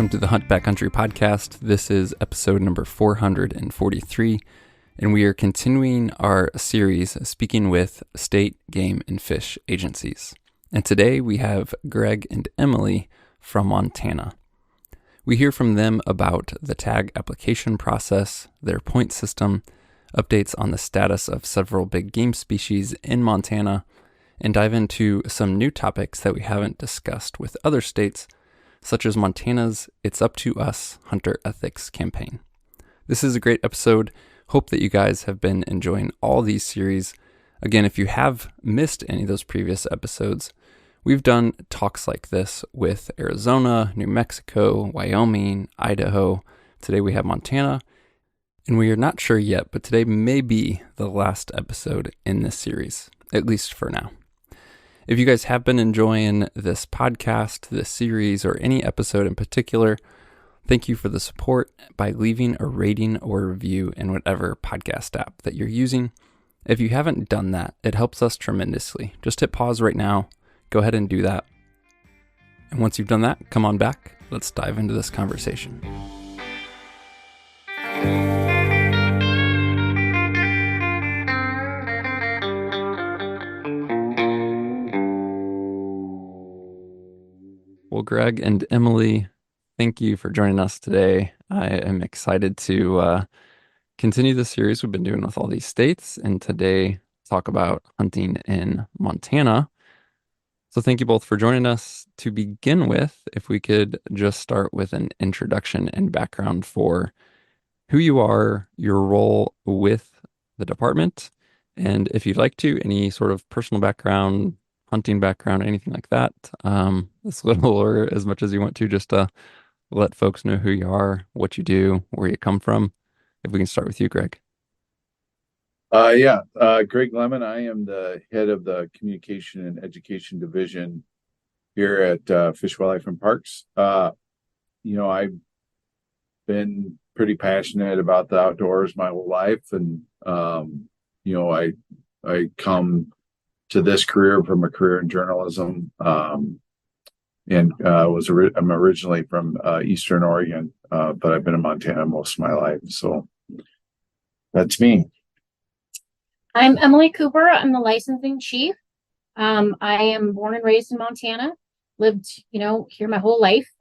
Welcome to the Hunt Backcountry Podcast. This is episode number 443, and we are continuing our series speaking with state game and fish agencies. And today we have Greg and Emily from Montana. We hear from them about the tag application process, their point system, updates on the status of several big game species in Montana, and dive into some new topics that we haven't discussed with other states, such as Montana's It's Up to Us Hunter Ethics campaign. This is a great episode. Hope that you guys have been enjoying all these series. Again, if you have missed any of those previous episodes, we've done talks like this with Arizona, New Mexico, Wyoming, Idaho. Today we have Montana, and we are not sure yet, but today may be the last episode in this series, at least for now. If you guys have been enjoying this podcast, this series, or any episode in particular, thank you for the support by leaving a rating or review in whatever podcast app that you're using. If you haven't done that, it helps us tremendously. Just hit pause right now. Go ahead and do that. And once you've done that, come on back. Let's dive into this conversation. Well, Greg and Emily, thank you for joining us today. I am excited to continue the series we've been doing with all these states, and today talk about hunting in Montana. So thank you both for joining us. To begin with, if we could just start with an introduction and background for who you are, your role with the department, and if you'd like to, any sort of personal background, hunting background, anything like that, as little or as much as you want to, just to let folks know who you are, what you do, where you come from. If we can start with you, Greg. Greg Lemon. I am the head of the Communication and Education Division here at Fish, Wildlife, and Parks. I've been pretty passionate about the outdoors my whole life, and I come to this career from a career in journalism, I'm originally from Eastern Oregon, but I've been in Montana most of my life. So that's me. I'm Emily Cooper. I'm the licensing chief. I am born and raised in Montana, lived, here my whole life.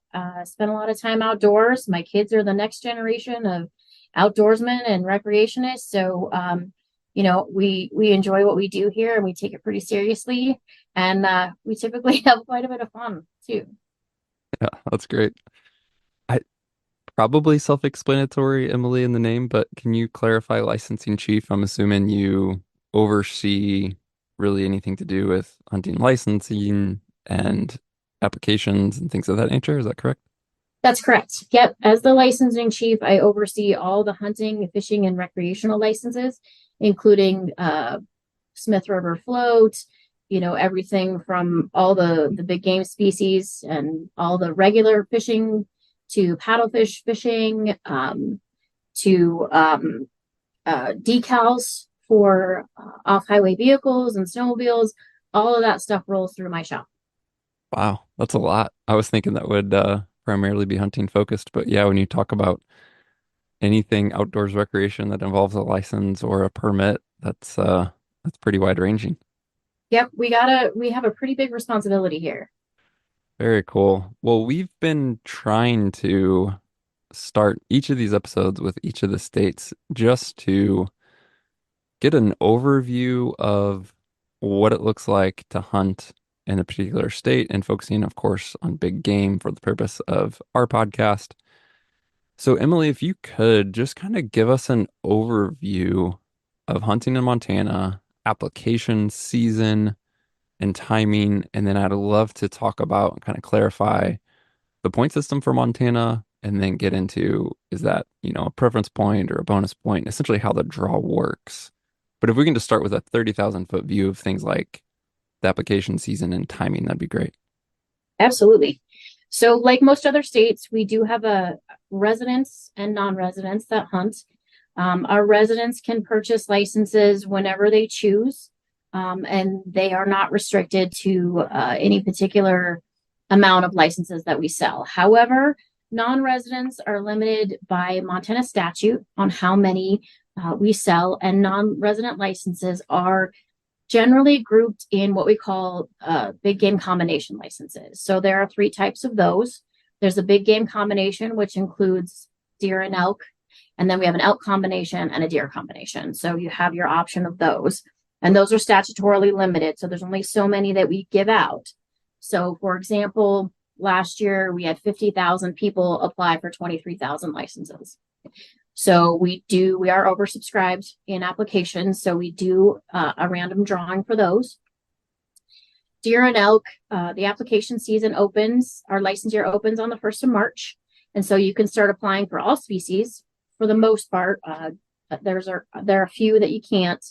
Spent a lot of time outdoors. My kids are the next generation of outdoorsmen and recreationists. So, we enjoy what we do here, and we take it pretty seriously. And we typically have quite a bit of fun too. Yeah, that's great. Probably self-explanatory, Emily, in the name, but can you clarify licensing chief? I'm assuming you oversee really anything to do with hunting licensing and applications and things of that nature. Is that correct? That's correct. Yep. As the licensing chief, I oversee all the hunting, fishing, and recreational licenses, including Smith River float, everything from all the big game species and all the regular fishing to paddlefish fishing, to decals for off-highway vehicles and snowmobiles. All of that stuff rolls through my shop. Wow, that's a lot. I was thinking that would primarily be hunting focused, but yeah, when you talk about anything outdoors recreation that involves a license or a permit, that's pretty wide ranging. Yep, we have a pretty big responsibility here. Very cool. Well, we've been trying to start each of these episodes with each of the states just to get an overview of what it looks like to hunt in a particular state, and focusing, of course, on big game for the purpose of our podcast. So, Emily, if you could just kind of give us an overview of hunting in Montana, application season, and timing, and then I'd love to talk about and kind of clarify the point system for Montana, and then get into, is that, a preference point or a bonus point, essentially how the draw works. But if we can just start with a 30,000-foot view of things like the application season and timing, that'd be great. Absolutely. So like most other states, we do have a residents and non-residents that hunt. Our residents can purchase licenses whenever they choose. And they are not restricted to any particular amount of licenses that we sell. However, Non-residents are limited by Montana statute on how many we sell, and non-resident licenses are generally grouped in what we call big game combination licenses. So there are three types of those. There's a big game combination, which includes deer and elk. And then we have an elk combination and a deer combination. So you have your option of those. And those are statutorily limited. So there's only so many that we give out. So for example, last year we had 50,000 people apply for 23,000 licenses. So we are oversubscribed in applications. So we do a random drawing for those. Deer and elk, the application season opens, our license year opens on the 1st of March. And so you can start applying for all species for the most part. There are a few that you can't,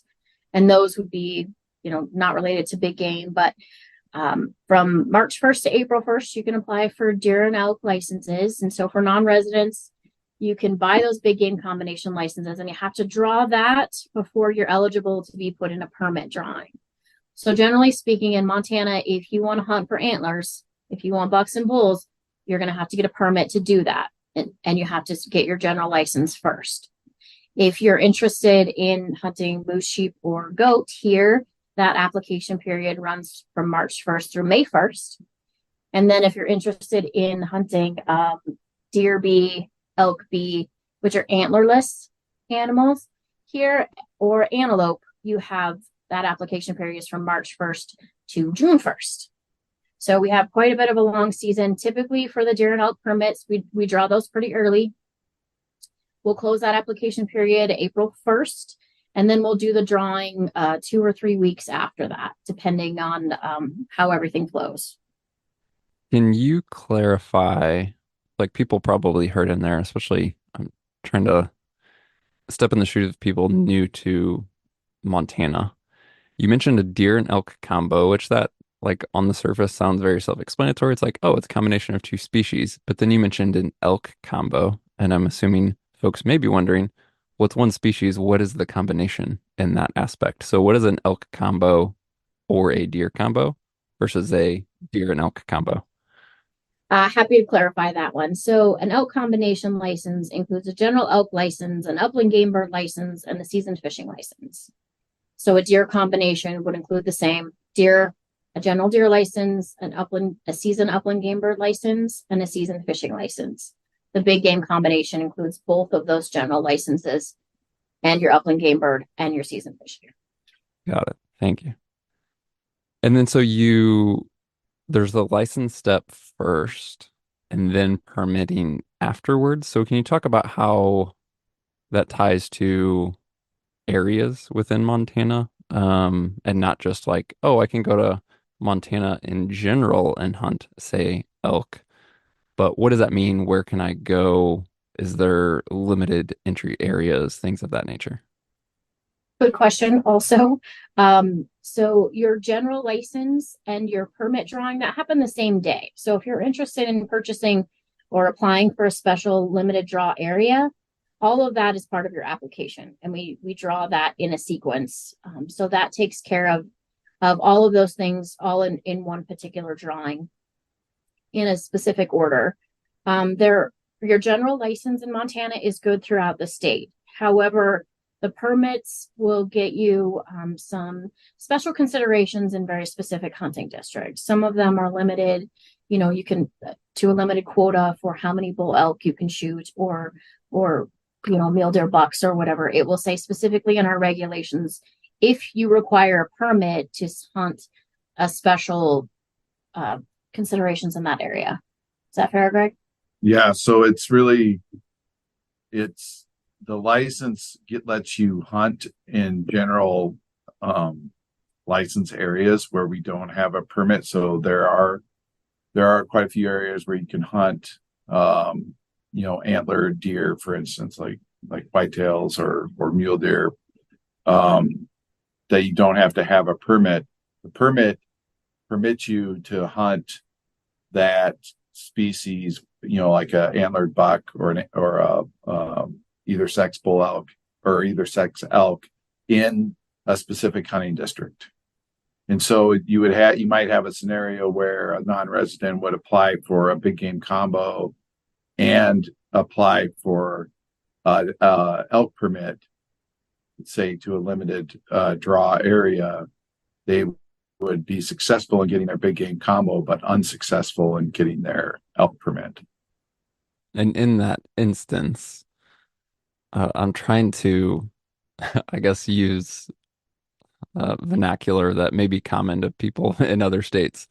and those would be, not related to big game, but from March 1st to April 1st, you can apply for deer and elk licenses. And so for non-residents, you can buy those big game combination licenses, and you have to draw that before you're eligible to be put in a permit drawing. So generally speaking, in Montana, if you want to hunt for antlers, if you want bucks and bulls, you're going to have to get a permit to do that. And you have to get your general license first. If you're interested in hunting moose, sheep, or goat here, that application period runs from March 1st through May 1st. And then if you're interested in hunting deer bee, elk bee, which are antlerless animals here, or antelope, you have that application period is from March 1st to June 1st. So we have quite a bit of a long season. Typically for the deer and elk permits, we draw those pretty early. We'll close that application period April 1st, and then we'll do the drawing 2 or 3 weeks after that, depending on how everything flows. Can you clarify, like people probably heard in there, especially I'm trying to step in the shoes of people new to Montana. You mentioned a deer and elk combo, which that like on the surface sounds very self-explanatory. It's like, oh, it's a combination of two species. But then you mentioned an elk combo, and I'm assuming folks may be wondering, what's one species? What is the combination in that aspect? So what is an elk combo or a deer combo versus a deer and elk combo? Happy to clarify that one. So an elk combination license includes a general elk license, an upland game bird license, and a seasoned fishing license. So a deer combination would include the same deer, a general deer license, a seasoned upland game bird license, and a seasoned fishing license. The big game combination includes both of those general licenses and your upland game bird and your seasoned fishing. Got it. Thank you. And then there's the license step first and then permitting afterwards. So can you talk about how that ties to areas within Montana? And not just like, oh, I can go to Montana in general and hunt, say, elk. But what does that mean? Where can I go? Is there limited entry areas, things of that nature? Good question also. So your general license and your permit drawing, that happen the same day. So if you're interested in purchasing or applying for a special limited draw area, all of that is part of your application. And we draw that in a sequence. So that takes care of all of those things all in one particular drawing in a specific order. Your general license in Montana is good throughout the state. However, the permits will get you some special considerations in very specific hunting districts. Some of them are limited, you can to a limited quota for how many bull elk you can shoot or mule deer bucks or whatever. It will say specifically in our regulations, if you require a permit to hunt a special considerations in that area. Is that fair, Greg? Yeah. So it's the license lets you hunt in general license areas where we don't have a permit. So there are quite a few areas where you can hunt antler deer, for instance, like whitetails or mule deer, that you don't have to have a permit. The permit permits you to hunt that species, like a antlered buck or a either sex bull elk or either sex elk in a specific hunting district. And so you might have a scenario where a non-resident would apply for a big game combo and apply for elk permit, say to a limited draw area, they would be successful in getting their big game combo, but unsuccessful in getting their elk permit. And in that instance, I'm trying to, I guess, use vernacular that may be common to people in other states.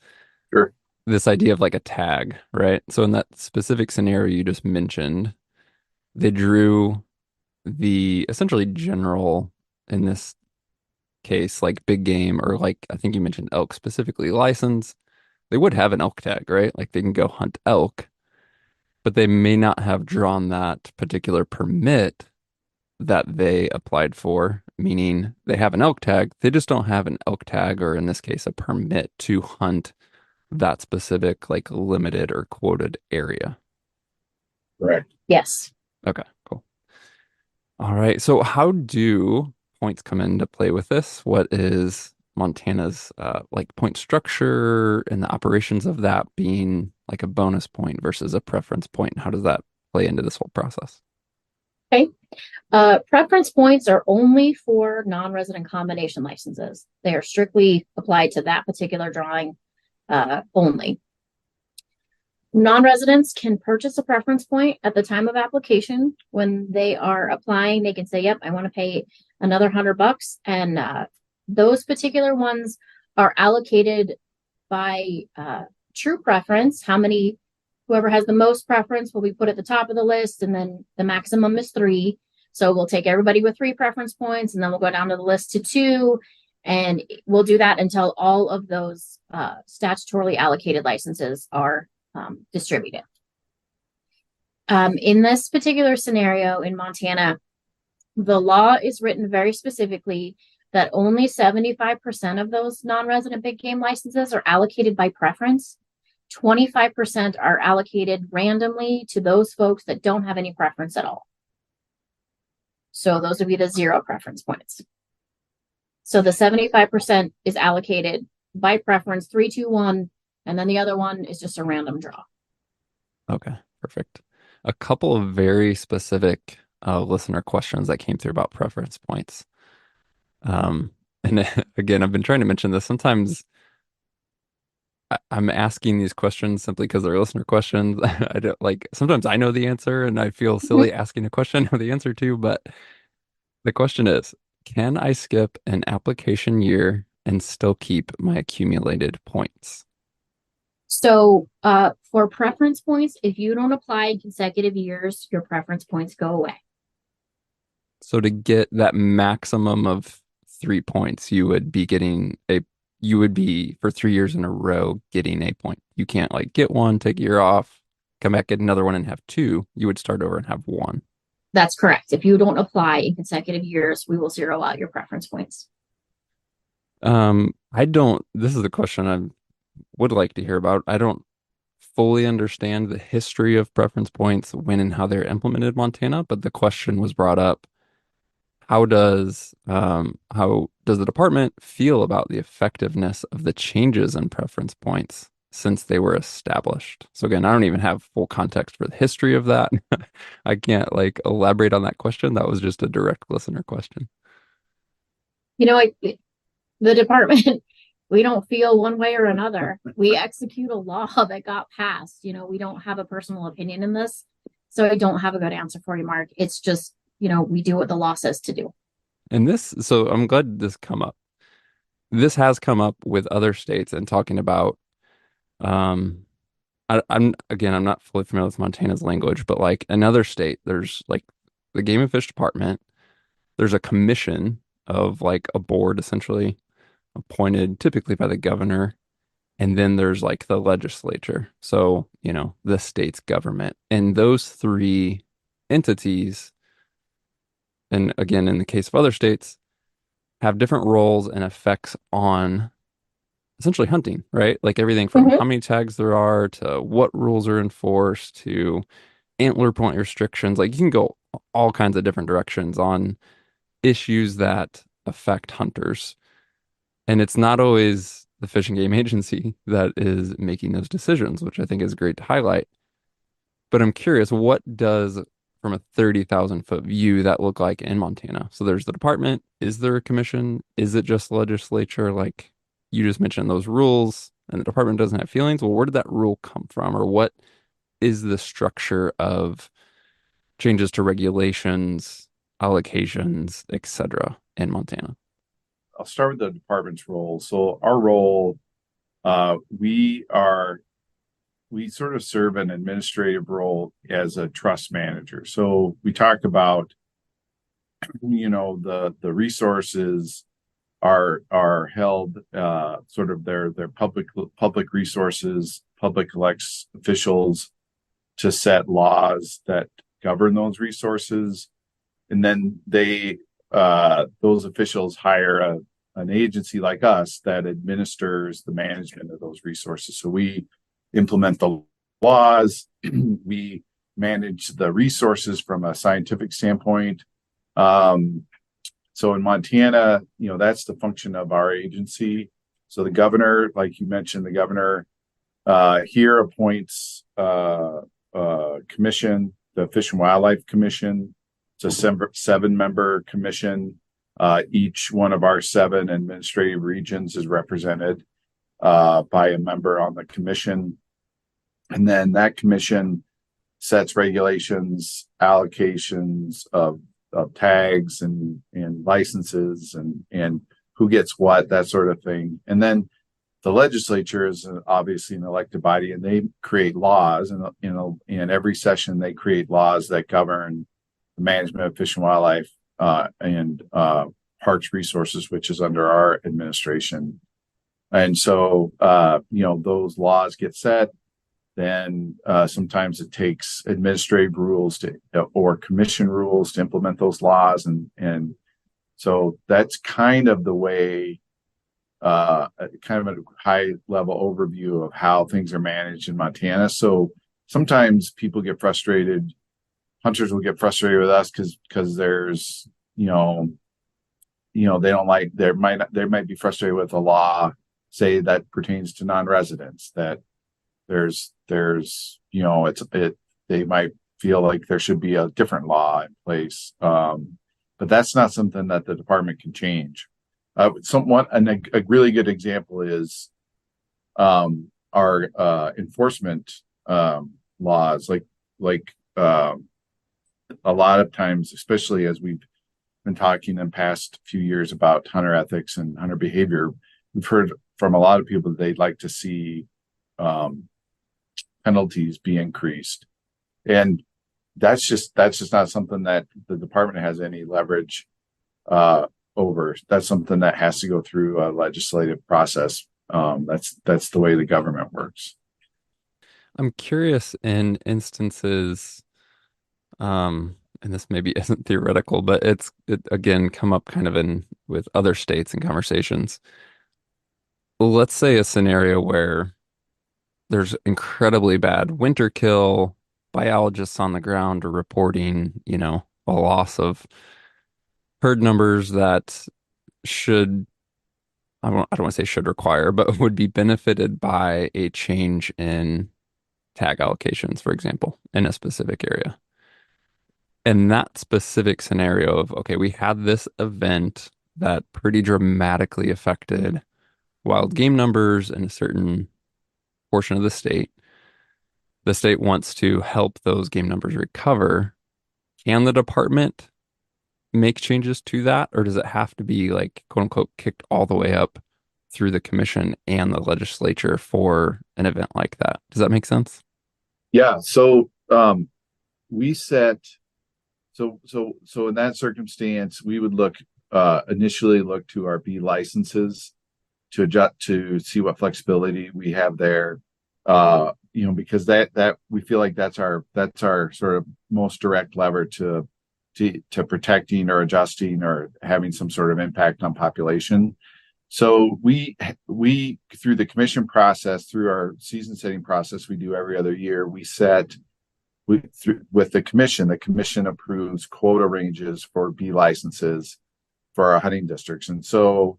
Sure. This idea of like a tag, right? So in that specific scenario you just mentioned, they drew the essentially general, in this case, like big game, or like I think you mentioned elk specifically, license. They would have an elk tag, right? Like they can go hunt elk, but they may not have drawn that particular permit that they applied for, meaning they have an elk tag. They just don't have an elk tag, or in this case, a permit to hunt that specific, like limited or quoted area. Correct. Yes. Okay, cool. All right. So how do points come into play with this? What is Montana's like point structure and the operations of that being like a bonus point versus a preference point? How does that play into this whole process? Okay. Preference points are only for non-resident combination licenses. They are strictly applied to that particular drawing only. Non-residents can purchase a preference point at the time of application. When they are applying, they can say, yep, I want to pay another $100. And those particular ones are allocated by true preference. Whoever has the most preference will be put at the top of the list, and then the maximum is 3. So we'll take everybody with 3 preference points, and then we'll go down to the list to 2, and we'll do that until all of those statutorily allocated licenses are distributed. In this particular scenario in Montana, the law is written very specifically that only 75% of those non-resident big game licenses are allocated by preference. 25% are allocated randomly to those folks that don't have any preference at all. So those would be the 0 preference points. So the 75% is allocated by preference, 3, 2, 1, and then the other one is just a random draw. Okay, perfect. A couple of very specific listener questions that came through about preference points. And again, I've been trying to mention this. Sometimes I'm asking these questions simply because they're listener questions. I don't like, sometimes I know the answer and I feel silly asking a question I know the answer to, but the question is, can I skip an application year and still keep my accumulated points? So for preference points, if you don't apply in consecutive years, your preference points go away. So to get that maximum of 3 points, you would be for 3 years in a row getting a point. You can't like get one, take a year off, come back, get another one and have 2. You would start over and have 1. That's correct. If you don't apply in consecutive years, we will zero out your preference points. This is the question I would like to hear about. I don't fully understand the history of preference points, when and how they're implemented in Montana, but the question was brought up. How does the department feel about the effectiveness of the changes in preference points since they were established? So again, I don't even have full context for the history of that. I can't like elaborate on that question. That was just a direct listener question. The department, we don't feel one way or another. We execute a law that got passed. We don't have a personal opinion in this. So I don't have a good answer for you, Mark. It's just, we do what the law says to do. And so I'm glad this come up. This has come up with other states and talking about, I'm not fully familiar with Montana's language, but like another state, there's like the Game and Fish Department. There's a commission of like a board essentially appointed typically by the governor. And then there's like the legislature. So, the state's government. And those 3 entities, and again, in the case of other states, have different roles and effects on essentially hunting, right? Like everything from how many tags there are to what rules are enforced to antler point restrictions. Like you can go all kinds of different directions on issues that affect hunters. And it's not always the Fish and Game Agency that is making those decisions, which I think is great to highlight. But I'm curious, what does from a 30,000 foot view that look like in Montana? So there's the department. Is there a commission? Is it just legislature? Like you just mentioned those rules and the department doesn't have feelings. Well, where did that rule come from? Or what is the structure of changes to regulations, allocations, etc. in Montana? I'll start with the department's role. So our role, we sort of serve an administrative role as a trust manager. So we talk about, the resources are held, sort of their public resources. Public elects officials to set laws that govern those resources, and then those officials hire an agency like us that administers the management of those resources. So we implement the laws, we manage the resources from a scientific standpoint. So in Montana, that's the function of our agency. So the governor, like you mentioned, the governor here appoints commission, the Fish and Wildlife Commission. It's a 7-member commission. Each one of our 7 administrative regions is represented by a member on the commission. And then that commission sets regulations, allocations of tags and licenses and who gets what, that sort of thing. And then the legislature is obviously an elected body, and they create laws. And in every session, they create laws that govern the management of fish and wildlife and parks resources, which is under our administration. And so, those laws get set. Then sometimes it takes administrative rules or commission rules to implement those laws. And so that's kind of the way, kind of a high level overview of how things are managed in Montana. So sometimes people get frustrated. Hunters will get frustrated with us because there's, they don't like, they might be frustrated with a law, say that pertains to non-residents, that they might feel like there should be a different law in place. But that's not something that the department can change. A really good example is our enforcement laws. Like a lot of times, especially as we've been talking in the past few years about hunter ethics and hunter behavior, we've heard from a lot of people that they'd like to see penalties be increased, and that's just not something that the department has any leverage over. That's something that has to go through a legislative process. That's the way the government works. I'm curious in instances, and this maybe isn't theoretical, but it again come up kind of in with other states and conversations. Let's say a scenario where there's incredibly bad winter kill, biologists on the ground are reporting, a loss of herd numbers that should, I don't want to say should require, but would be benefited by a change in tag allocations, for example, in a specific area. And that specific scenario of, okay, we had this event that pretty dramatically affected wild game numbers in a certain portion of the state. The state wants to help those game numbers recover. Can the department make changes to that, or does it have to be like quote unquote kicked all the way up through the commission and the legislature for an event like that? Does that make sense? Yeah. So we set so in that circumstance, we would initially look to our B licenses to adjust to see what flexibility we have there. Because that we feel like that's our sort of most direct lever to protecting or adjusting or having some sort of impact on population. So we through the commission process, through our season setting process we do every other year, with the commission approves quota ranges for B licenses for our hunting districts. And so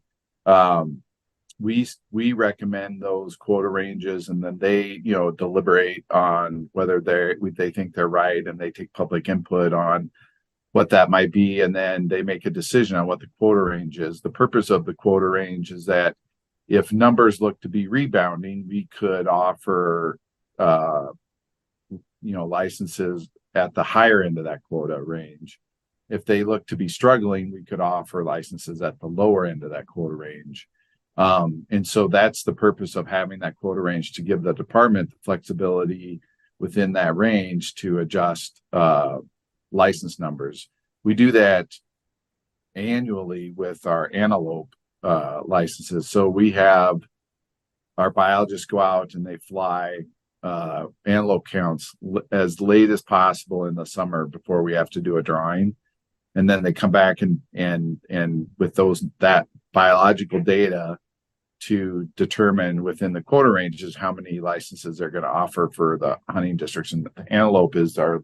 we recommend those quota ranges, and then they deliberate on whether they think they're right, and they take public input on what that might be, and then they make a decision on what the quota range is. The purpose of the quota range is that if numbers look to be rebounding, we could offer licenses at the higher end of that quota range. If they look to be struggling, we could offer licenses at the lower end of that quota range. And so that's the purpose of having that quota range, to give the department the flexibility within that range to adjust license numbers. We do that annually with our antelope licenses. So we have our biologists go out and they fly antelope counts as late as possible in the summer before we have to do a drawing. And then they come back and with that biological data to determine within the quota ranges how many licenses they're going to offer for the hunting districts. And the antelope is our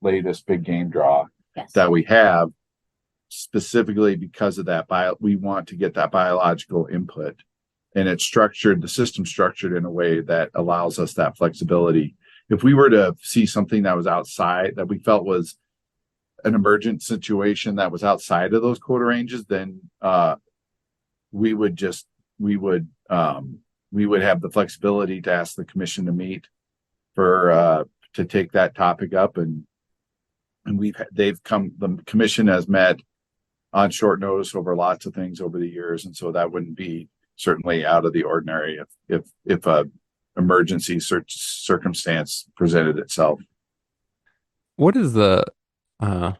latest big game draw that we have, specifically because of that. We want to get that biological input, and it's structured, the system structured in a way that allows us that flexibility. If we were to see something that was outside, that we felt was an emergent situation that was outside of those quota ranges, then we would have the flexibility to ask the commission to meet to take that topic up, and the commission has met on short notice over lots of things over the years, and so that wouldn't be certainly out of the ordinary if a emergency circumstance presented itself. What is I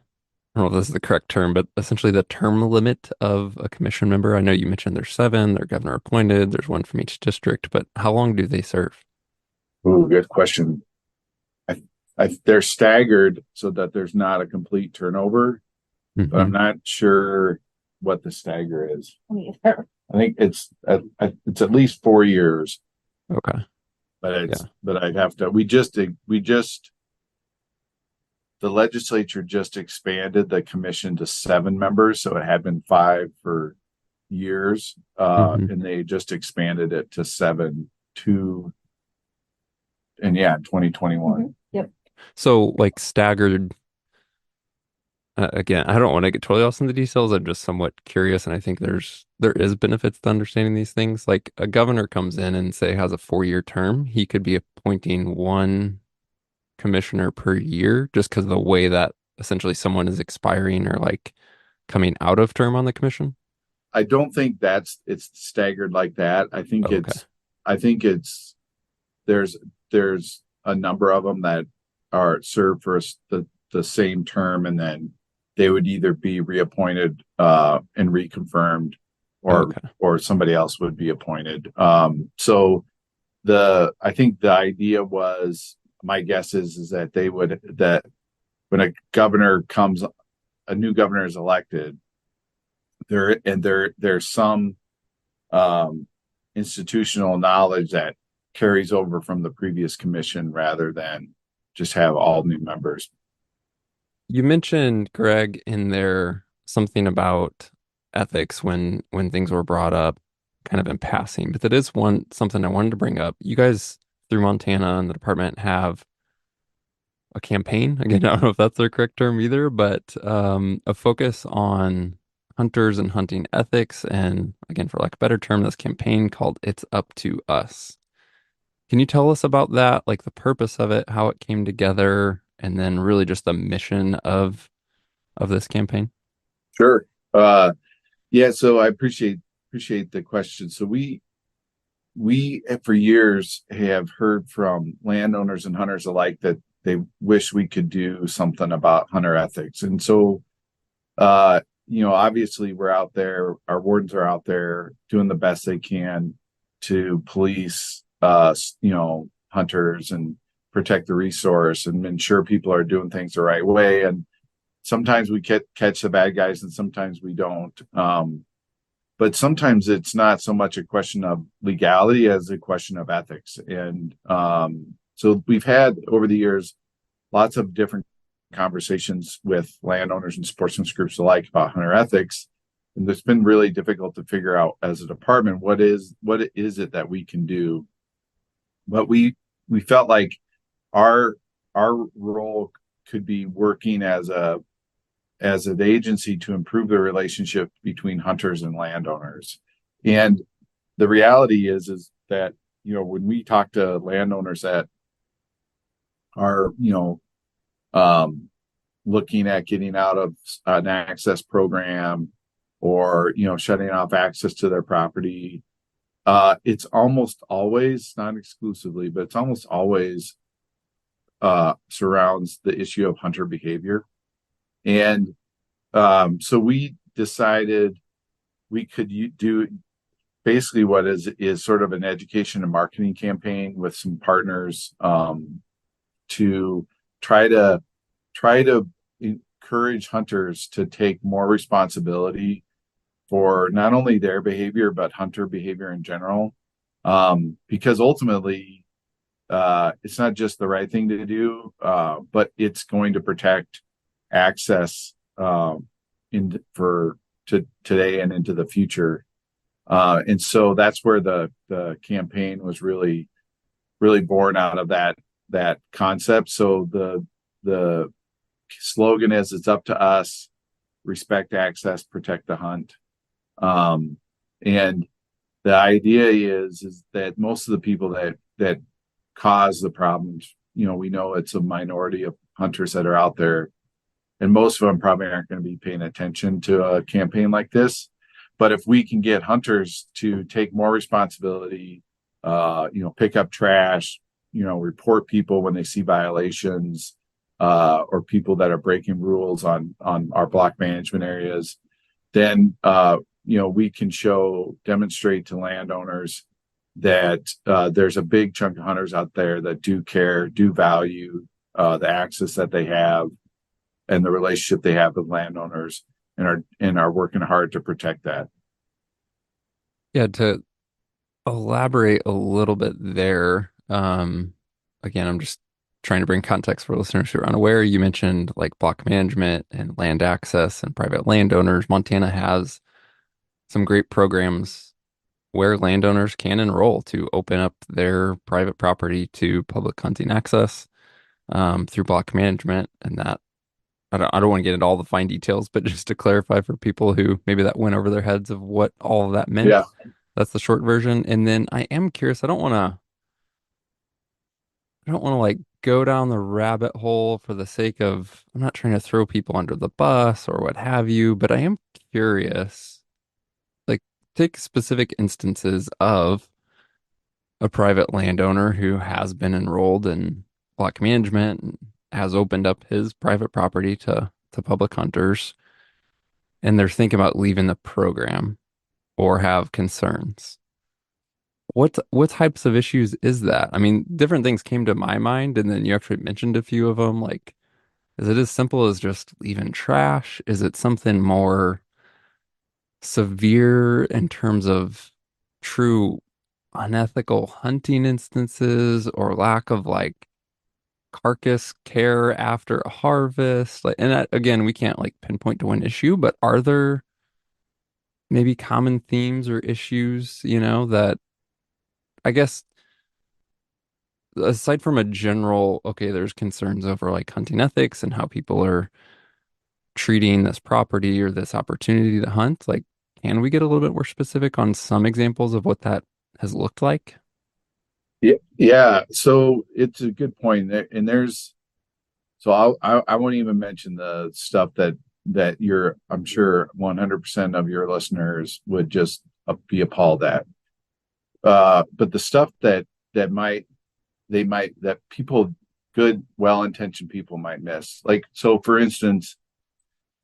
don't know if this is the correct term, but essentially the term limit of a commission member? I know you mentioned there's 7, they're governor appointed, there's 1 from each district, but how long do they serve? Ooh, good question. They're staggered so that there's not a complete turnover, but I'm not sure what the stagger is. I think it's at least 4 years. Okay. But I'd have to, the legislature just expanded the commission to 7 members. So it had been 5 for years. And they just expanded it to 7 in 2021. Yep. So like staggered, again, I don't want to get totally lost in the details. I'm just somewhat curious, and I think there is benefits to understanding these things. Like a governor comes in and say has a 4-year term, he could be appointing 1 commissioner per year just because of the way that essentially someone is expiring or like coming out of term on the commission. I don't think it's staggered like that. I think there's a number of them that are served for the same term, and then they would either be reappointed and reconfirmed, or somebody else would be appointed. So I think the idea was, my guess is that that when a new governor is elected, there's some institutional knowledge that carries over from the previous commission rather than just have all new members. You mentioned, Greg, in there something about ethics when things were brought up kind of in passing, but that is something I wanted to bring up. You guys through Montana and the department have a campaign. Again, I don't know if that's the correct term either, but a focus on hunters and hunting ethics. And again, for lack of a better term, this campaign called It's Up to Us. Can you tell us about that, like the purpose of it, how it came together, and then really just the mission of this campaign? Sure. So I appreciate the question. So we for years have heard from landowners and hunters alike that they wish we could do something about hunter ethics. And so, obviously we're out there, our wardens are out there doing the best they can to police, hunters and protect the resource and ensure people are doing things the right way. And sometimes we catch the bad guys and sometimes we don't. But sometimes it's not so much a question of legality as a question of ethics. And so we've had over the years lots of different conversations with landowners and sportsmen's groups alike about hunter ethics. and it's been really difficult to figure out as a department what is it that we can do. But we felt like our role could be working as an agency to improve the relationship between hunters and landowners. And the reality is that, when we talk to landowners that are, looking at getting out of an access program, or, shutting off access to their property, it's almost always, not exclusively, but it's almost always surrounds the issue of hunter behavior. And so we decided we could do basically what is sort of an education and marketing campaign with some partners, to try to encourage hunters to take more responsibility for not only their behavior but hunter behavior in general, because ultimately it's not just the right thing to do, but it's going to protect access today and into the future. And so that's where the campaign was really born out of that concept. So the slogan is, it's up to us, respect access, protect the hunt. And the idea is that most of the people that cause the problems, we know it's a minority of hunters that are out there, and most of them probably aren't going to be paying attention to a campaign like this. But if we can get hunters to take more responsibility, pick up trash, report people when they see violations, or people that are breaking rules on our block management areas, then we can demonstrate to landowners that there's a big chunk of hunters out there that do care, do value the access that they have and the relationship they have with landowners, and are working hard to protect that. Yeah, to elaborate a little bit there, again, I'm just trying to bring context for listeners who are unaware. You mentioned like block management and land access and private landowners. Montana has some great programs where landowners can enroll to open up their private property to public hunting access, through block management. And that, I don't want to get into all the fine details, but just to clarify for people who maybe that went over their heads of what all of that meant. Yeah. That's the short version. And then I am curious, I don't want to like go down the rabbit hole for the sake of, I'm not trying to throw people under the bus or what have you, but I am curious, like, take specific instances of a private landowner who has been enrolled in block management and has opened up his private property to public hunters, and they're thinking about leaving the program or have concerns. What types of issues is that? I mean, different things came to my mind, and then you actually mentioned a few of them. Like, is it as simple as just leaving trash? Is it something more severe in terms of true unethical hunting instances, or lack of like carcass care after a harvest? Like, and that, again, we can't like pinpoint to one issue, but are there maybe common themes or issues, that I guess, aside from a general, okay, there's concerns over like hunting ethics and how people are treating this property or this opportunity to hunt, like, can we get a little bit more specific on some examples of what that has looked like? Yeah. So it's a good point. And I won't even mention the stuff that I'm sure 100% of your listeners would just be appalled at. But the stuff that people, good, well-intentioned people might miss. Like, so for instance,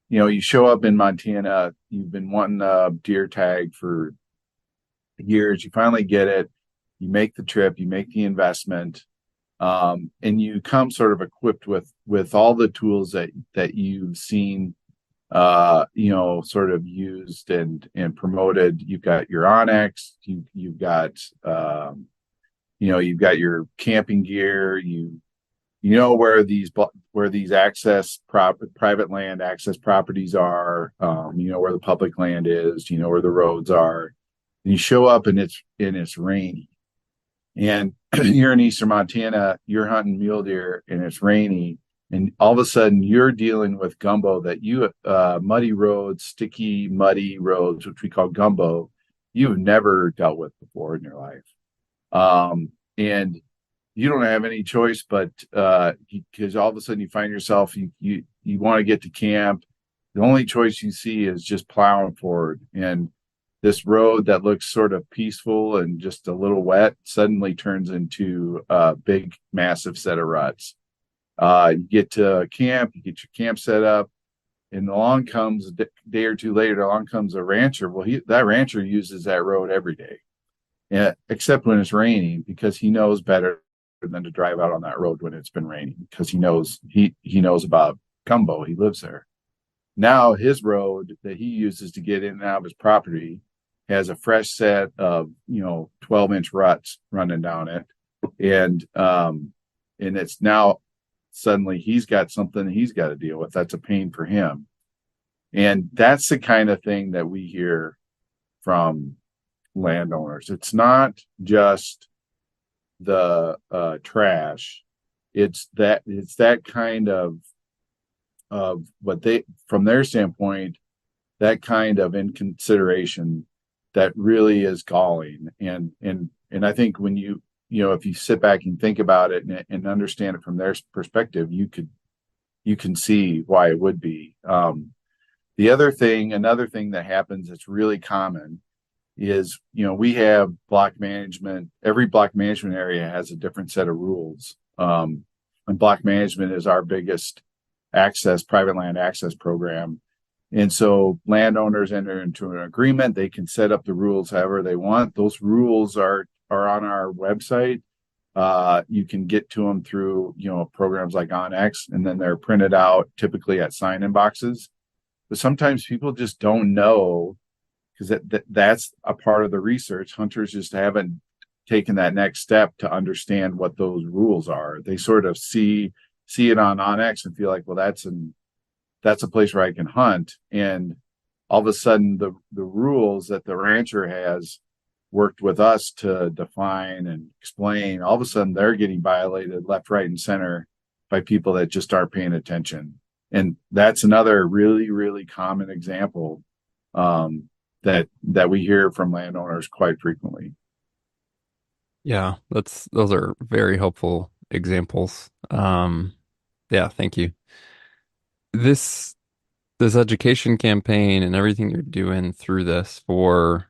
you show up in Montana, you've been wanting a deer tag for years, you finally get it, you make the trip, you make the investment, and you come sort of equipped with all the tools that you've seen, sort of used and promoted. You've got your Onyx, you've got, you've got your camping gear, you know where these private land access properties are. You know where the public land is. You know where the roads are. And you show up and it's rainy, and you're in eastern Montana. You're hunting mule deer and it's rainy, and all of a sudden you're dealing with gumbo that you muddy roads, sticky muddy roads, which we call gumbo. You've never dealt with before in your life, and you don't have any choice but because all of a sudden you find yourself you want to get to camp. The only choice you see is just plowing forward, and this road that looks sort of peaceful and just a little wet suddenly turns into a big massive set of ruts. You get to camp, you get your camp set up, and along comes a day or two later, along comes a rancher. Well, that rancher uses that road every day, except when it's raining, because he knows better than to drive out on that road when it's been raining, because he knows about gumbo. He lives there. Now his road that he uses to get in and out of his property has a fresh set of 12-inch ruts running down it, and it's now suddenly he's got something he's got to deal with. That's a pain for him, and that's the kind of thing that we hear from landowners. It's not just the trash. It's that kind of what they, from their standpoint, that kind of inconsideration that really is galling. And I think when if you sit back and think about it and understand it from their perspective, you can see why it would be. Another thing that happens that's really common is, we have block management. Every block management area has a different set of rules. And block management is our biggest private land access program. And so landowners enter into an agreement. They can set up the rules however they want. Those rules are on our website. You can get to them through, programs like OnX, and then they're printed out typically at sign-in boxes. But sometimes people just don't know, because that's a part of the research. Hunters just haven't taken that next step to understand what those rules are. They sort of see it on OnX and feel like, well, that's a place where I can hunt. And all of a sudden the rules that the rancher has worked with us to define and explain, all of a sudden they're getting violated left, right, and center by people that just aren't paying attention. And that's another really, really common example that we hear from landowners quite frequently. Yeah, those are very helpful examples. Yeah, thank you. This education campaign and everything you're doing through this, for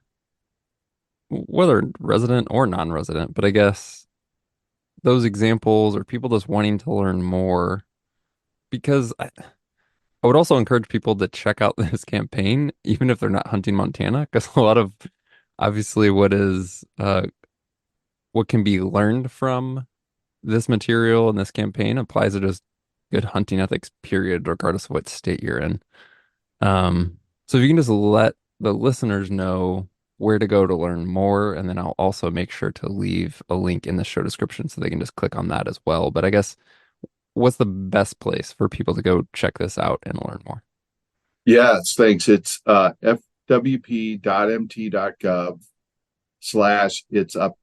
whether resident or non-resident, but I guess those examples, or people just wanting to learn more, because I would also encourage people to check out this campaign, even if they're not hunting Montana, because a lot of obviously what can be learned from this material and this campaign applies to just good hunting ethics, period, regardless of what state you're in. So if you can just let the listeners know where to go to learn more, and then I'll also make sure to leave a link in the show description so they can just click on that as well. But I guess, what's the best place for people to go check this out and learn more? Yes, thanks. It's fwp.mt.gov/it's up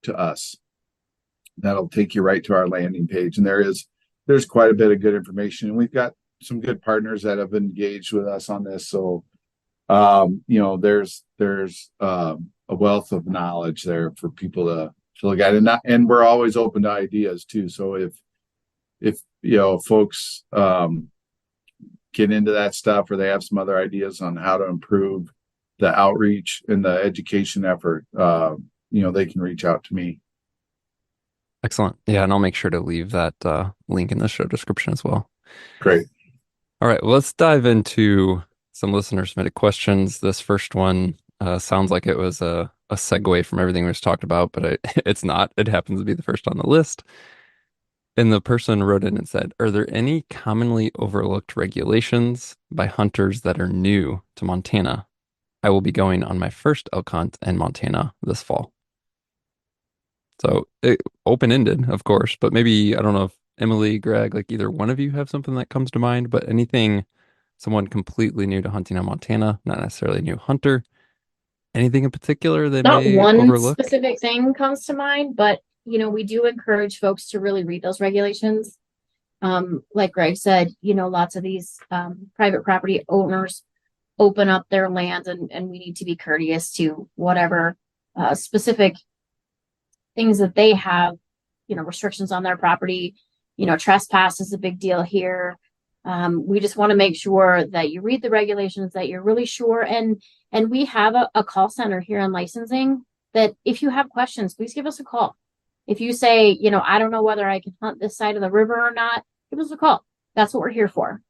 to us. That'll take you right to our landing page, and there's quite a bit of good information, and we've got some good partners that have engaged with us on this. So there's a wealth of knowledge there for people to look at, and we're always open to ideas too. So if folks get into that stuff, or they have some other ideas on how to improve the outreach and the education effort, they can reach out to me. Excellent. Yeah, and I'll make sure to leave that link in the show description as well. Great. All right, well, let's dive into some listener submitted questions. This first one sounds like it was a segue from everything we just talked about, but it's not. It happens to be the first on the list. And the person wrote in and said, are there any commonly overlooked regulations by hunters that are new to Montana? I will be going on my first elk hunt in Montana this fall. So open-ended, of course, but maybe, I don't know if Emily, Greg, like either one of you have something that comes to mind, but anything, someone completely new to hunting in Montana, not necessarily a new hunter, anything in particular they Not may one overlook? specific thing comes to mind, but we do encourage folks to really read those regulations. Like Greg said, lots of these private property owners open up their lands, and we need to be courteous to whatever specific things that they have, restrictions on their property. Trespass is a big deal here. We just want to make sure that you read the regulations, that you're really sure. And we have a call center here in licensing that if you have questions, please give us a call. If you say, I don't know whether I can hunt this side of the river or not, give us a call. That's what we're here for.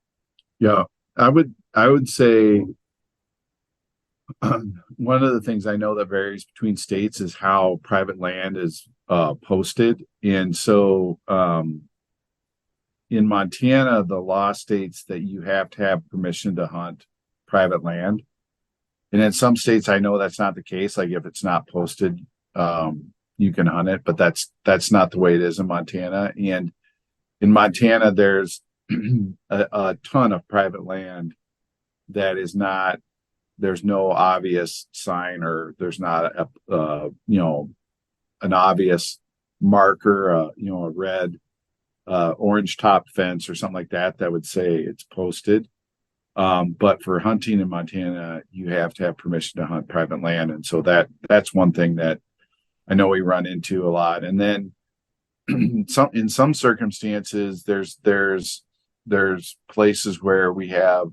Yeah, I would say one of the things I know that varies between states is how private land is posted. And so in Montana, the law states that you have to have permission to hunt private land. And in some states, I know that's not the case. Like if it's not posted, you can hunt it, but that's not the way it is in Montana. And in Montana, there's a ton of private land that is not, there's no obvious sign, or there's not an obvious marker, a red, orange top fence or something like that would say it's posted. But for hunting in Montana, you have to have permission to hunt private land. And so that's one thing that I know we run into a lot. And then in some circumstances, there's places where we have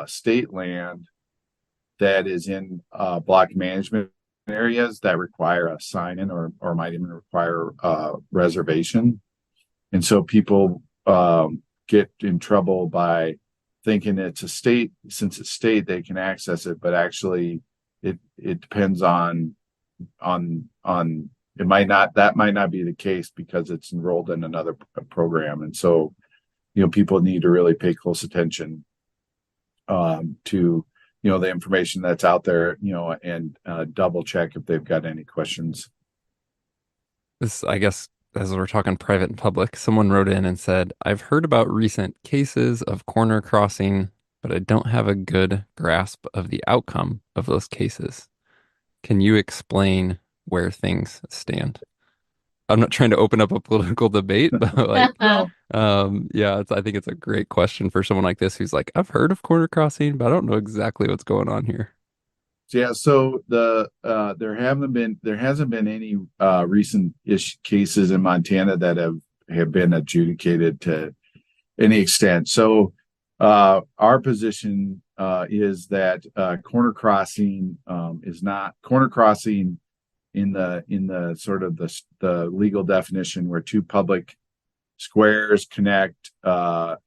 state land that is in block management areas that require a sign-in, or might even require reservation. And so people get in trouble by thinking it's a state, since it's state, they can access it, but actually it depends on it might not be the case because it's enrolled in another program. And so, people need to really pay close attention to, the information that's out there, and double check if they've got any questions. This, I guess, as we're talking private and public, someone wrote in and said, I've heard about recent cases of corner crossing, but I don't have a good grasp of the outcome of those cases. Can you explain where things stand? I'm not trying to open up a political debate, but like, yeah, I think it's a great question for someone like this who's like, I've heard of corner crossing, but I don't know exactly what's going on here. Yeah, so there hasn't been any recent cases in Montana that have been adjudicated to any extent. So our position is that corner crossing is not corner crossing in the sort of the legal definition, where two public squares connect and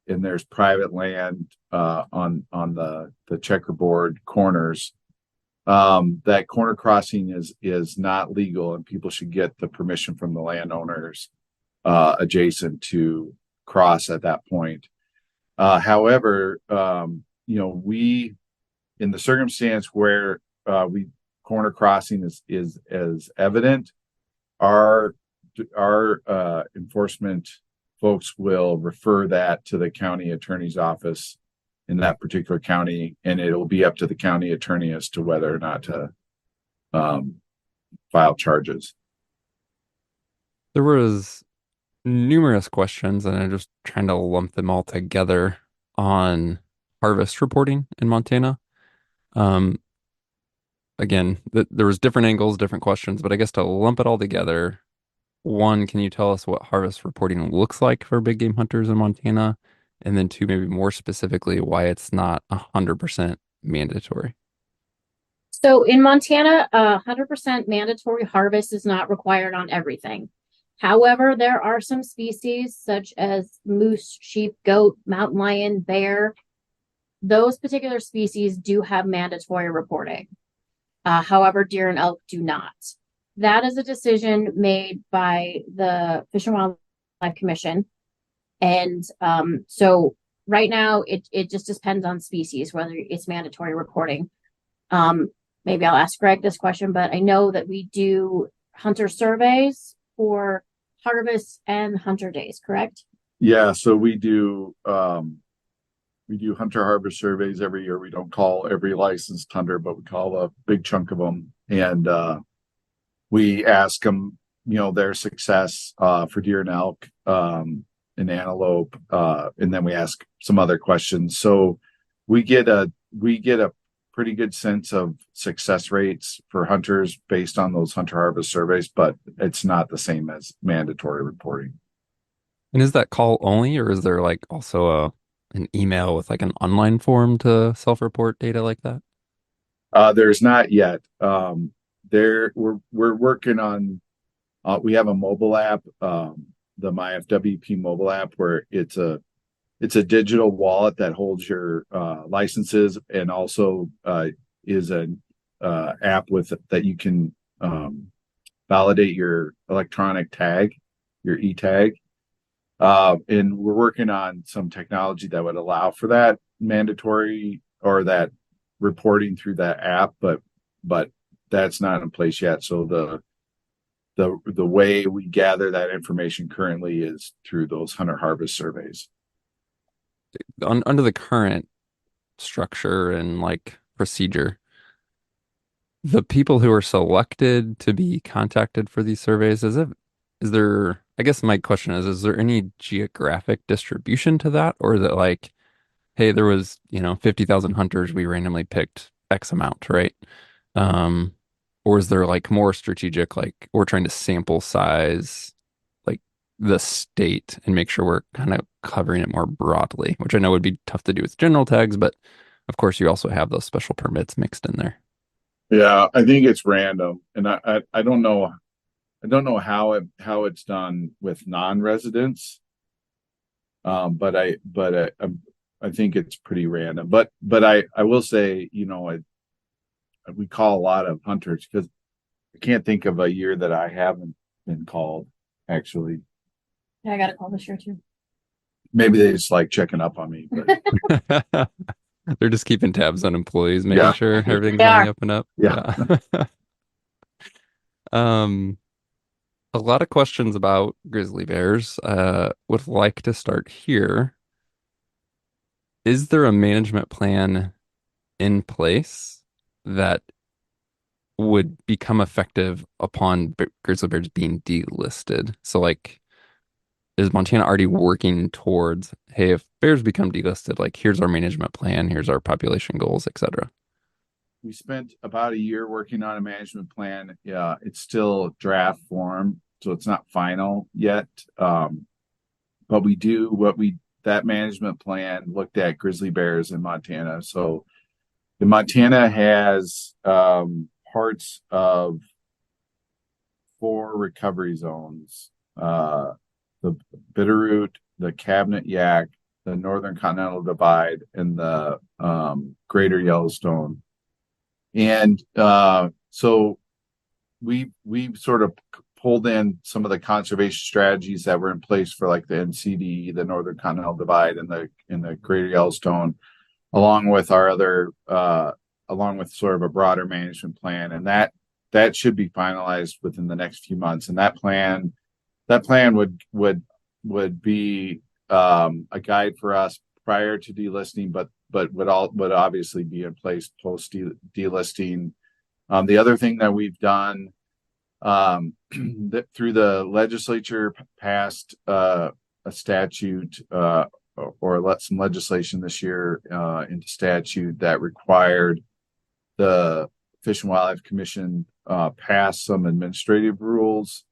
there's private land on the checkerboard corners. That corner crossing is not legal, and people should get the permission from the landowners adjacent to cross at that point. However, we, in the circumstance where corner crossing is evident, our enforcement folks will refer that to the county attorney's office in that particular county, and it'll be up to the county attorney as to whether or not to file charges. There was numerous questions, and I'm just trying to lump them all together on harvest reporting in Montana. Again, there was different angles, different questions, but I guess to lump it all together, one, can you tell us what harvest reporting looks like for big game hunters in Montana? And then two, maybe more specifically, why it's not 100% mandatory. So in Montana, 100% mandatory harvest is not required on everything. However, there are some species such as moose, sheep, goat, mountain lion, bear. Those particular species do have mandatory reporting. However, deer and elk do not. That is a decision made by the Fish and Wildlife Commission. And so right now, it just depends on species, whether it's mandatory reporting. Maybe I'll ask Greg this question, but I know that we do hunter surveys for harvest and hunter days, correct? Yeah, so we do hunter harvest surveys every year. We don't call every licensed hunter, but we call a big chunk of them, and we ask them, their success for deer and elk, and antelope, and then we ask some other questions. So we get a pretty good sense of success rates for hunters based on those hunter harvest surveys, but it's not the same as mandatory reporting. And is that call only, or is there like also an email with like an online form to self-report data like that? There's not yet. We're working on. We have a mobile app, the MyFWP mobile app, where it's a digital wallet that holds your licenses, and also is an app with that you can validate your electronic tag, your e-tag. And we're working on some technology that would allow for that mandatory or that reporting through that app, but that's not in place yet. So the way we gather that information currently is through those hunter harvest surveys. Under the current structure and like procedure, the people who are selected to be contacted for these surveys, is there, I guess my question is there any geographic distribution to that? Or is it like, hey, there was, 50,000 hunters, we randomly picked X amount, right? Um, or is there like more strategic, like we're trying to sample size like the state and make sure we're kind of covering it more broadly, which I know would be tough to do with general tags, but of course you also have those special permits mixed in there. Yeah, I think it's random, and I don't know. I don't know how it's done with non-residents. I think it's pretty random. But I will say, we call a lot of hunters because I can't think of a year that I haven't been called. Actually, Yeah, I got a call this year too. maybe they just like checking up on me. But They're just keeping tabs on employees, making yeah, sure everything's They on the are. up and up. yeah, Yeah. Um, a lot of questions about grizzly bears. Would like to start here. Is there a management plan in place that would become effective upon grizzly bears being delisted? So, like, is Montana already working towards, hey, if bears become delisted, like, here's our management plan, here's our population goals, etc. we spent about a year working on a management plan. Yeah, it's still draft form, so it's not final yet. But we do what we that management plan looked at grizzly bears in Montana. So the Montana has parts of four recovery zones: the Bitterroot, the Cabinet Yaak, the Northern Continental Divide, and the Greater Yellowstone. And so we sort of pulled in some of the conservation strategies that were in place for like the NCD, the Northern Continental Divide, and the Greater Yellowstone, along with our other along with sort of a broader management plan, and that should be finalized within the next few months. And that plan would be a guide for us prior to delisting, but would obviously be in place post delisting. The other thing that we've done that through the legislature passed a statute or let some legislation this year into statute that required the Fish and Wildlife Commission pass some administrative rules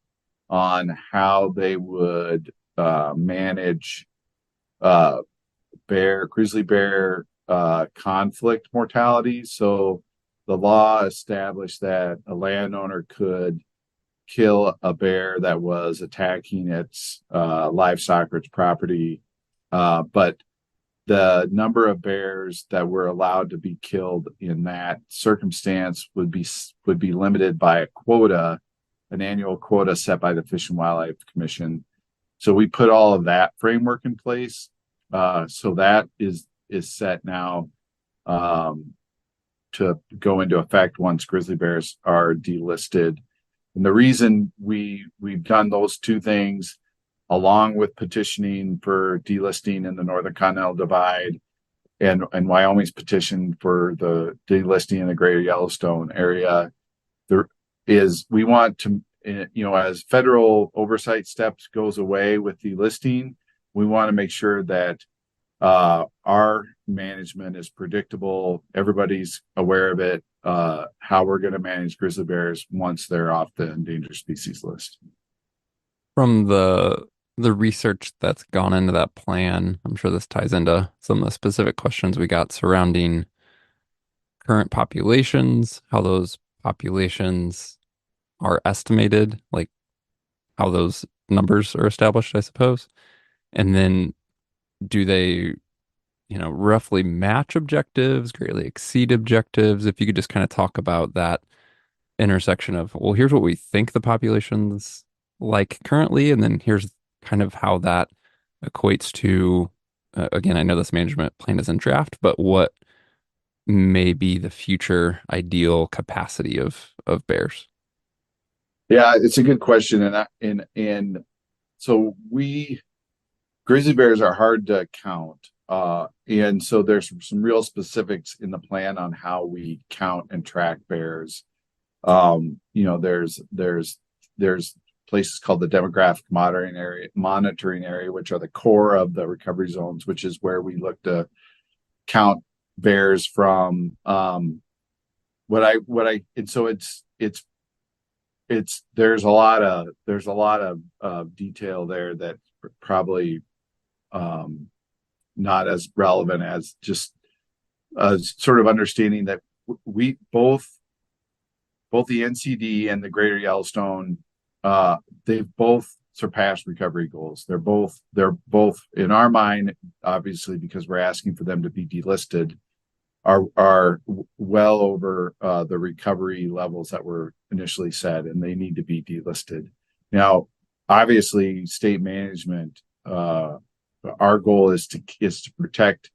on how they would manage uh, grizzly bear conflict mortality. So the law established that a landowner could kill a bear that was attacking its livestock or its property, but the number of bears that were allowed to be killed in that circumstance would be limited by a quota, an annual quota set by the Fish and Wildlife Commission. So we put all of that framework in place. So that is set now to go into effect once grizzly bears are delisted. And the reason we've done those two things along with petitioning for delisting in the Northern Continental Divide, and Wyoming's petition for the delisting in the Greater Yellowstone area. We want to, as federal oversight steps goes away with delisting, we want to make sure that our management is predictable. Everybody's aware of it, how we're going to manage grizzly bears once they're off the endangered species list. From the research that's gone into that plan, I'm sure this ties into some of the specific questions we got surrounding current populations, how those populations are estimated, like how those numbers are established, I suppose. And then do they, roughly match objectives, greatly exceed objectives? If you could just kind of talk about that intersection of, well, here's what we think the population's like currently, and then here's kind of how that equates to, again, I know this management plan is in draft, but what may be the future ideal capacity of bears? Yeah, it's a good question, and so grizzly bears are hard to count, and so there's some real specifics in the plan on how we count and track bears. There's places called the demographic monitoring area, which are the core of the recovery zones, which is where we look to count bears from. And so there's a lot of detail there that probably not as relevant as just sort of understanding that we both the NCD and the Greater Yellowstone, they've both surpassed recovery goals. They're both in our mind, obviously, because we're asking for them to be delisted, are well over the recovery levels that were initially set, and they need to be delisted. Now, obviously, state management, our goal is to protect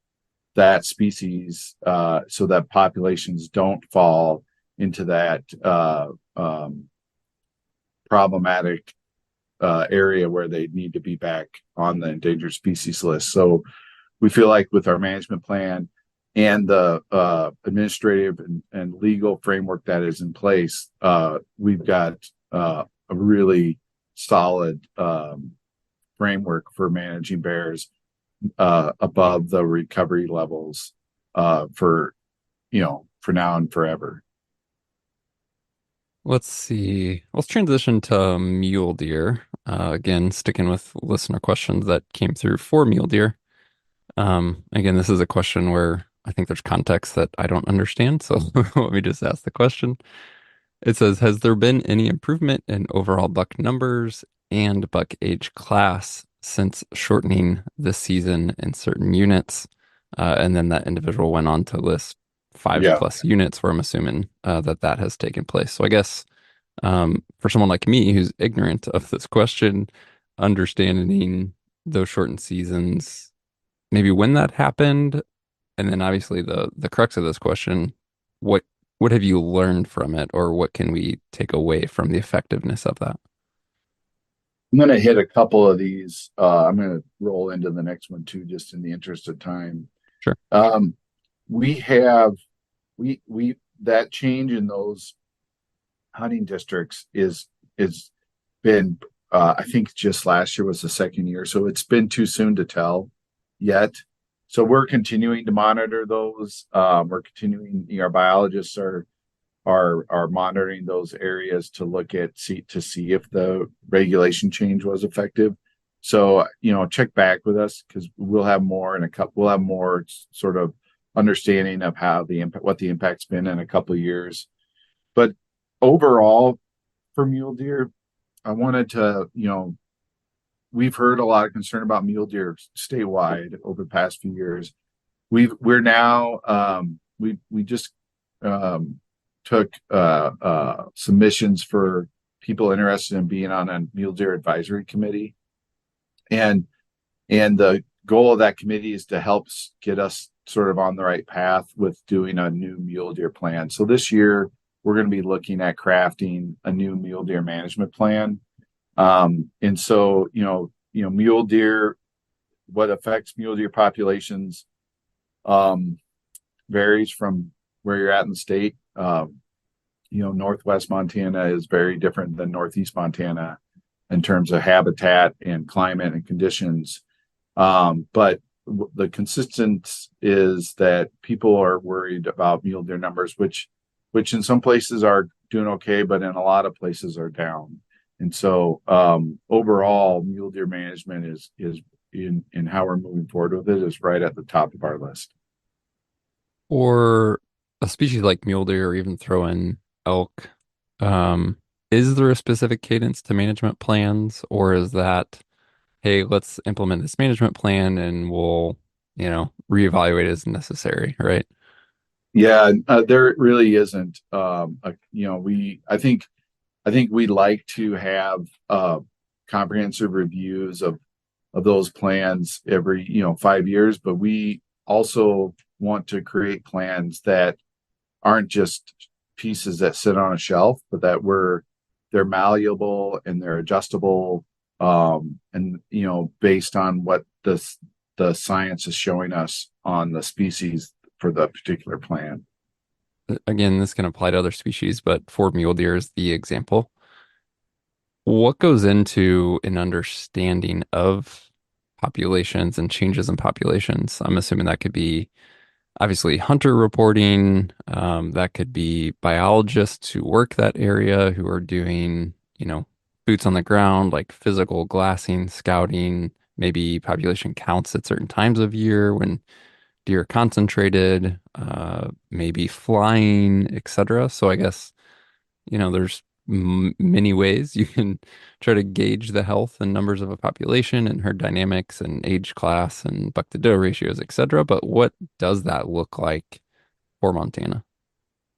that species so that populations don't fall into that problematic area where they need to be back on the endangered species list. So we feel like with our management plan and the administrative and legal framework that is in place, we've got a really solid framework for managing bears above the recovery levels for now and forever. Let's see. Let's transition to mule deer. Again, sticking with listener questions that came through for mule deer. Again, this is a question where I think there's context that I don't understand, so let me just ask the question. It says, has there been any improvement in overall buck numbers and buck age class since shortening this season in certain units? And then that individual went on to list 5+ units, where I'm assuming that has taken place. So I guess for someone like me who's ignorant of this question, understanding those shortened seasons, maybe when that happened, and then obviously the crux of this question, what have you learned from it, or what can we take away from the effectiveness of that? I'm going to hit a couple of these. I'm going to roll into the next one too, just in the interest of time. Sure. We have that change in those hunting districts is been I think just last year was the second year, so it's been too soon to tell yet. So we're continuing to monitor those. We're continuing. Our biologists are monitoring those areas to see if the regulation change was effective. So check back with us, because we'll have more we'll have more sort of understanding of what the impact's been in a couple of years. But overall, for mule deer, I wanted to, we've heard a lot of concern about mule deer statewide over the past few years. We just took submissions for people interested in being on a mule deer advisory committee, and the goal of that committee is to help get us sort of on the right path with doing a new mule deer plan. So this year we're going to be looking at crafting a new mule deer management plan. And so, mule deer, what affects mule deer populations um, varies from where you're at in the state. Northwest Montana is very different than Northeast Montana in terms of habitat and climate and conditions. But the consistent is that people are worried about mule deer numbers, which in some places are doing okay, but in a lot of places are down. And so overall, mule deer management is in how we're moving forward with it is right at the top of our list. Or a species like mule deer, or even throw in elk, um, is there a specific cadence to management plans, or is that, hey, let's implement this management plan and we'll, reevaluate as necessary, right? Yeah, there really isn't. I think we like to have comprehensive reviews of those plans every 5 years, but we also want to create plans that aren't just pieces that sit on a shelf, but they're malleable and they're adjustable, and based on what the science is showing us on the species for the particular plan. Again, this can apply to other species, but for mule deer is the example. What goes into an understanding of populations and changes in populations? I'm assuming that could be obviously hunter reporting. That could be biologists who work that area who are doing, boots on the ground, like physical glassing, scouting, maybe population counts at certain times of year when deer are concentrated, maybe flying, etc. So I guess, there's many ways you can try to gauge the health and numbers of a population and herd dynamics and age class and buck to doe ratios, etc. But what does that look like for Montana? All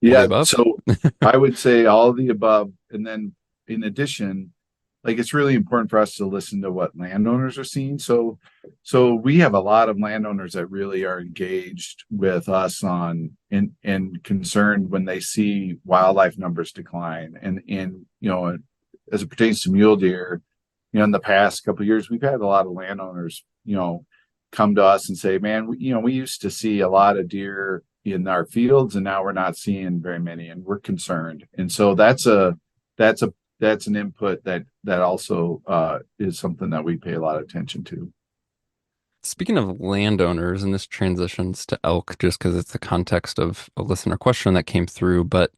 the Yeah, above? so I would say all of the above. And then in addition, like it's really important for us to listen to what landowners are seeing. So we have a lot of landowners that really are engaged with us on and concerned when they see wildlife numbers decline. And as it pertains to mule deer, in the past couple of years, we've had a lot of landowners, come to us and say, man, we used to see a lot of deer in our fields, and now we're not seeing very many, and we're concerned. And so that's an input that also is something that we pay a lot of attention to. Speaking of landowners, and this transitions to elk just because it's the context of a listener question that came through, but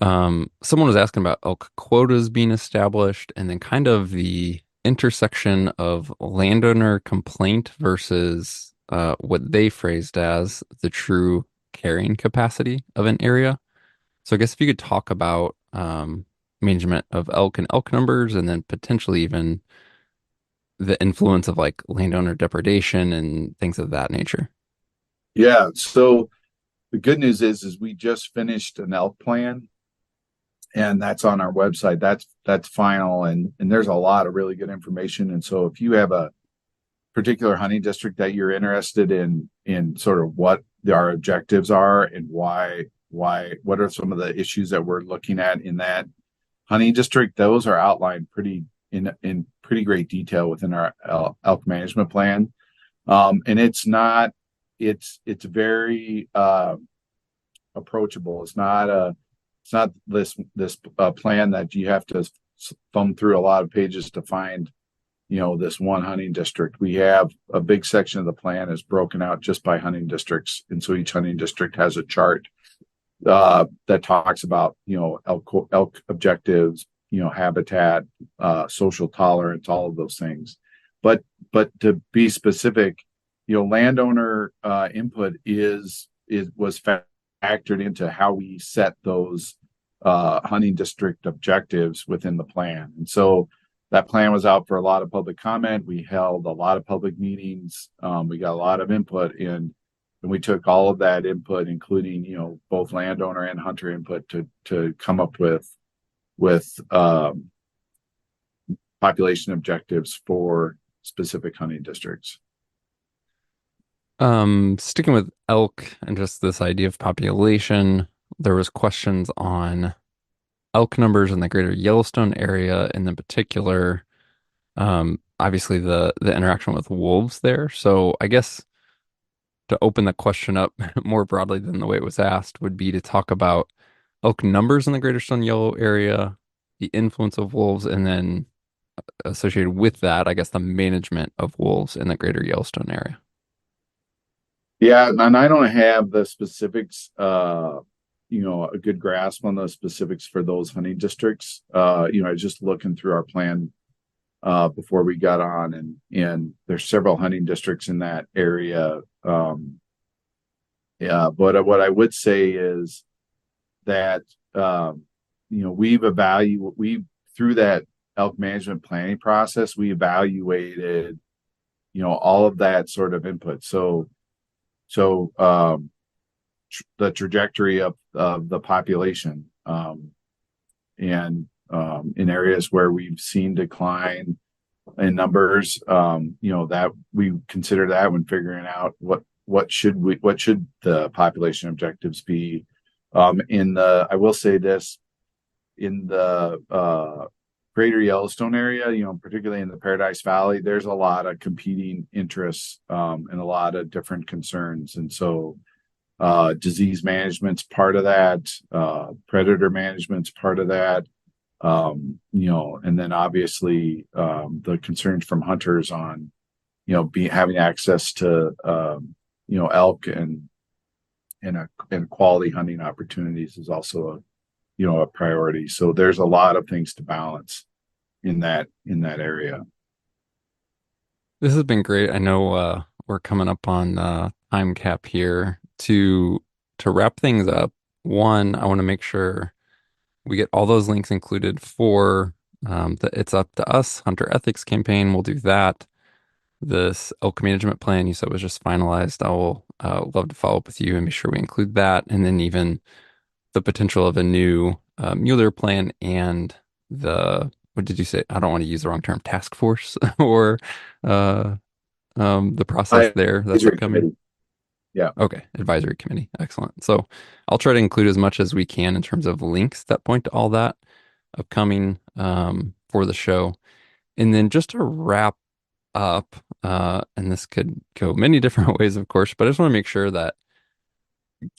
someone was asking about elk quotas being established and then kind of the intersection of landowner complaint versus what they phrased as the true carrying capacity of an area. So I guess if you could talk about management of elk and elk numbers, and then potentially even the influence of like landowner depredation and things of that nature. Yeah. So the good news is we just finished an elk plan, and that's on our website. That's final, and there's a lot of really good information. And so if you have a particular hunting district that you're interested in sort of what our objectives are and what are some of the issues that we're looking at in that hunting district, those are outlined in pretty great detail within our elk management plan. And it's very approachable. It's not this plan that you have to thumb through a lot of pages to find this one hunting district. We have a big section of the plan is broken out just by hunting districts, and so each hunting district has a chart that talks about elk objectives, habitat, social tolerance, all of those things. But to be specific, landowner input was factored into how we set those hunting district objectives within the plan. And so that plan was out for a lot of public comment. We held a lot of public meetings. We got a lot of input in, and we took all of that input, including both landowner and hunter input, to come up with population objectives for specific hunting districts. Sticking with elk and just this idea of population, there was questions on elk numbers in the greater Yellowstone area, and in particular, obviously the interaction with wolves there. So I guess to open the question up more broadly than the way it was asked would be to talk about elk numbers in the Greater Stone Yellow area, the influence of wolves, and then associated with that, I guess the management of wolves in the Greater Yellowstone area. Yeah, and I don't have the specifics, a good grasp on the specifics for those hunting districts. I was just looking through our plan before we got on, and there's several hunting districts in that area. Yeah, but what I would say is that we through that elk management planning process, we evaluated all of that sort of input. So the trajectory of the population, and in areas where we've seen decline in numbers, that we consider that when figuring out what should the population objectives be. I will say this, in the Greater Yellowstone area, particularly in the Paradise Valley, there's a lot of competing interests, and a lot of different concerns. And so disease management's part of that, predator management's part of that, and then obviously the concerns from hunters on, having access to, elk and quality hunting opportunities is also a priority. So there's a lot of things to balance in that area. This has been great. I know we're coming up on time cap here. To wrap things up, one, I want to make sure we get all those links included for the It's Up to Us Hunter Ethics campaign. We'll do that. This elk management plan you said was just finalized. I will love to follow up with you and be sure we include that. And then even the potential of a new mule deer plan and what did you say? I don't want to use the wrong term, task force or the process there that's Advisory upcoming. committee. Yeah. Okay, advisory committee. Excellent. So I'll try to include as much as we can in terms of links that point to all that upcoming for the show. And then just to wrap up, and this could go many different ways, of course, but I just want to make sure that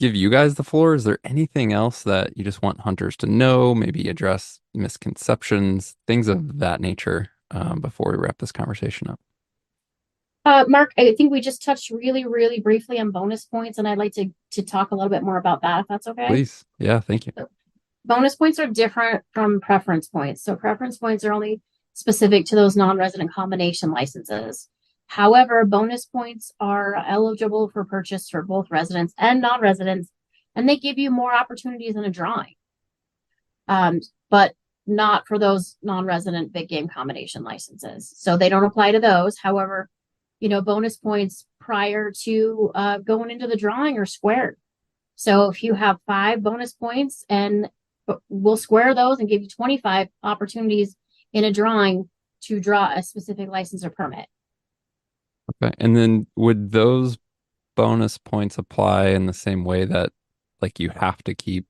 give you guys the floor. Is there anything else that you just want hunters to know, maybe address misconceptions, things of that nature, before we wrap this conversation up? Mark, I think we just touched really, really briefly on bonus points, and I'd like to talk a little bit more about that, if that's okay. Please. Yeah, thank you. So, bonus points are different from preference points. So preference points are only specific to those non-resident combination licenses. However, bonus points are eligible for purchase for both residents and non-residents, and they give you more opportunities in a drawing. But not for those non-resident big game combination licenses. So they don't apply to those. However, bonus points prior to going into the drawing are squared. So if you have 5 bonus points, and we'll square those and give you 25 opportunities in a drawing to draw a specific license or permit. Okay. And then would those bonus points apply in the same way that like you have to keep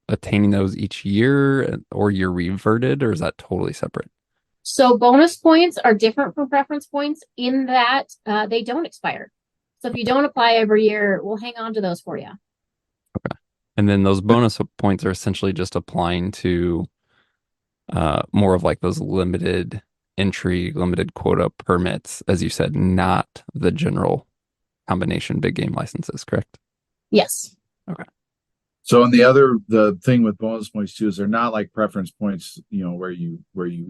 attaining those each year, or you're reverted, or is that totally separate? So bonus points are different from preference points in that they don't expire. So if you don't apply every year, we'll hang on to those for you. Okay. And then those bonus points are essentially just applying to more of like those limited entry, limited quota permits, as you said, not the general combination big game licenses, correct? Yes. Okay. So the thing with bonus points too is they're not like preference points, where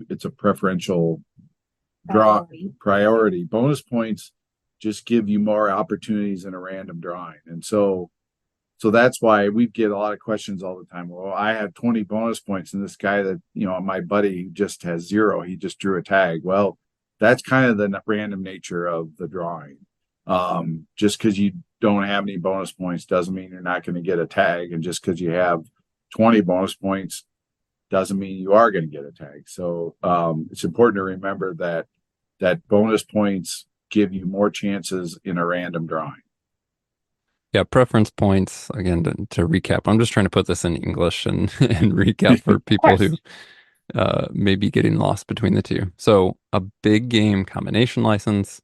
it's a preferential priority. Bonus points just give you more opportunities in a random drawing. And so that's why we get a lot of questions all the time. Well, I have 20 bonus points, and this guy that, my buddy just has 0. He just drew a tag. Well, that's kind of the random nature of the drawing. Just because you don't have any bonus points doesn't mean you're not going to get a tag. And just because you have 20 bonus points doesn't mean you are going to get a tag. So it's important to remember that bonus points give you more chances in a random drawing. Yeah, preference points, again, to recap, I'm just trying to put this in English and recap for people who maybe getting lost between the two. So a big game combination license,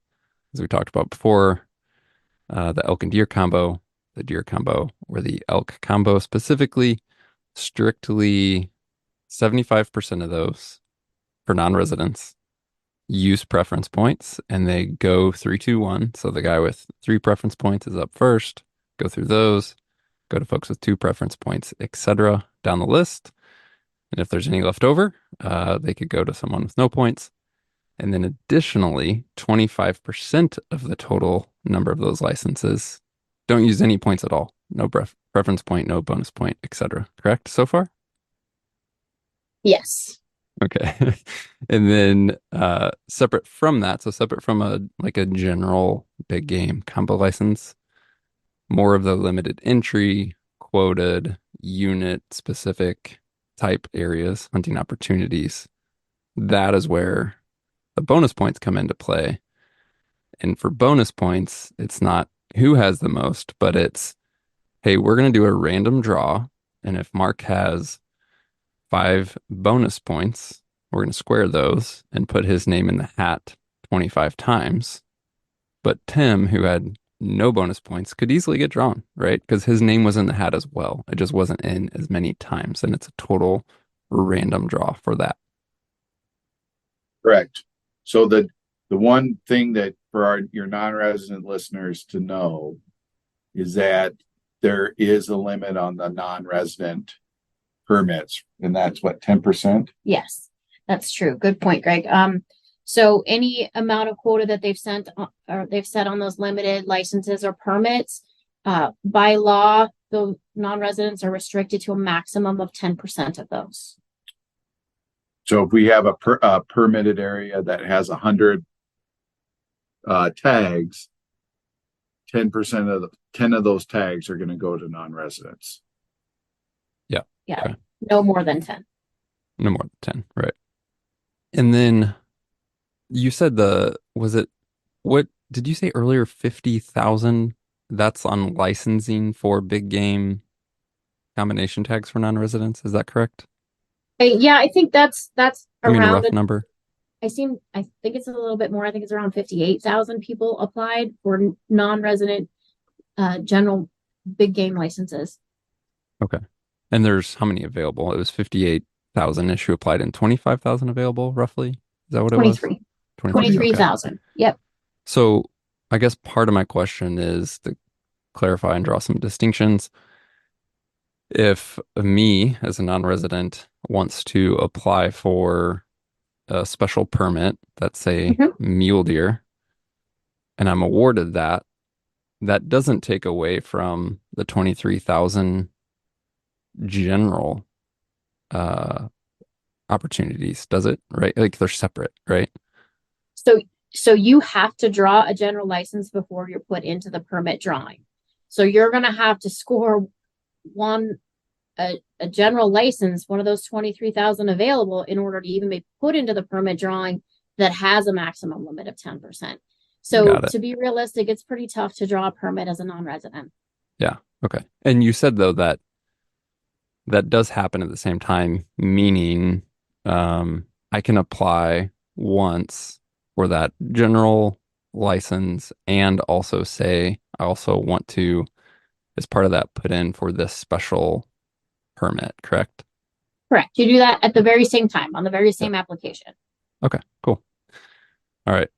as we talked about before, the elk and deer combo, the deer combo, or the elk combo specifically, strictly 75% of those for non-residents use preference points and they go 3, 2, 1. So the guy with 3 preference points is up first, go through those, go to folks with 2 preference points, etc. down the list. And if there's any left over, they could go to someone with no points. And then additionally, 25% of the total number of those licenses don't use any points at all. No preference point, no bonus point, etc. Correct so far? Yes. Okay. And then separate from that, so separate from a general big game combo license, more of the limited entry, quoted, unit specific type areas, hunting opportunities. That is where the bonus points come into play. And for bonus points, it's not who has the most, but it's, hey, we're going to do a random draw. And if Mark has 5 bonus points, we're going to square those and put his name in the hat 25 times. But Tim, who had no bonus points, could easily get drawn, right? Because his name was in the hat as well. It just wasn't in as many times. And it's a total random draw for that. Correct. So the one thing that for your non-resident listeners to know is that there is a limit on the non-resident permits, and that's what, 10%? Yes, that's true. Good point, Greg. So any amount of quota that they've sent or they've set on those limited licenses or permits, by law, the non-residents are restricted to a maximum of 10% of those. So if we have a permitted area that has 100 tags, 10% of 10 of those tags are going to go to non-residents. Yeah. Yeah. Okay. No more than 10. No more than 10, right. And then you said what did you say earlier? 50,000? That's on licensing for big game combination tags for non-residents. Is that correct? Yeah, I think that's I mean, a around rough number. I think it's a little bit more. I think it's around 58,000 people applied for non-resident general big game licenses. Okay. And there's how many available? It was 58,000 issue applied and 25,000 available, roughly. Is that what it was? 23. 23. Okay. 23,000. Yep. So I guess part of my question is to clarify and draw some distinctions. If me, as a non-resident, wants to apply for a special permit, that's say mule deer, and I'm awarded that, that doesn't take away from the 23,000 general opportunities, does it? Right? Like they're separate, right? So you have to draw a general license before you're put into the permit drawing. So you're going to have to score a general license, one of those 23,000 available in order to even be put into the permit drawing that has a maximum limit of 10%. So to be realistic, it's pretty tough to draw a permit as a non-resident. Yeah. Okay. And you said though that does happen at the same time, meaning I can apply once for that general license and also say I also want to, as part of that, put in for this special permit, correct? Correct. You do that at the very same time on the very same application. Okay, cool. All right.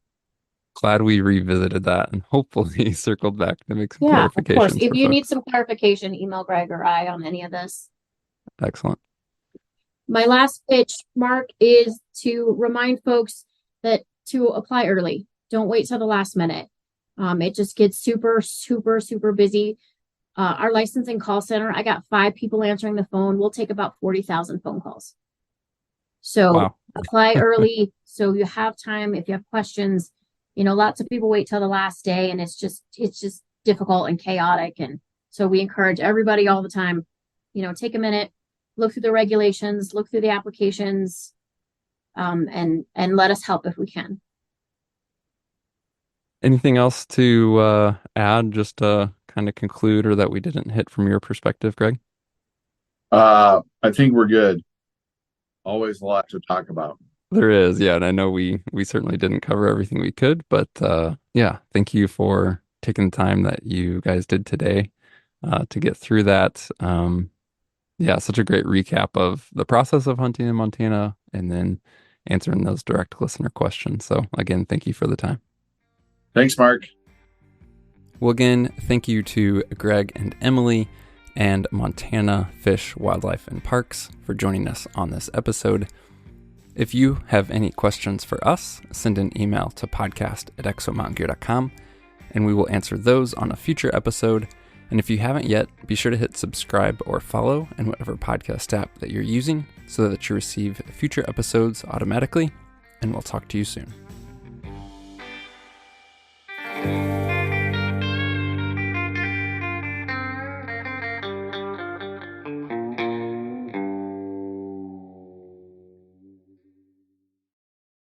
Glad we revisited that and hopefully circled back to make some clarifications. Of course. If you need some clarification, email Greg or I on any of this. Excellent. My last pitch, Mark, is to remind folks that to apply early. Don't wait till the last minute. It just gets super, super, super busy. Our licensing call center, I got 5 people answering the phone. We'll take about 40,000 phone calls. So apply early so you have time. If you have questions, lots of people wait till the last day and it's just difficult and chaotic. And so we encourage everybody all the time, take a minute, look through the regulations, look through the applications, and let us help if we can. Anything else to add, just to kind of conclude, or that we didn't hit from your perspective, Greg? I think we're good. Always a lot to talk about. There is, yeah, and I know we certainly didn't cover everything we could, but yeah, thank you for taking the time that you guys did today to get through that. Yeah, such a great recap of the process of hunting in Montana and then answering those direct listener questions. So again, thank you for the time. Thanks, Mark. Well, again, thank you to Greg and Emily and Montana Fish, Wildlife, and Parks for joining us on this episode. If you have any questions for us, send an email to podcast@exomountaingear.com and we will answer those on a future episode. And if you haven't yet, be sure to hit subscribe or follow in whatever podcast app that you're using so that you receive future episodes automatically, and we'll talk to you soon.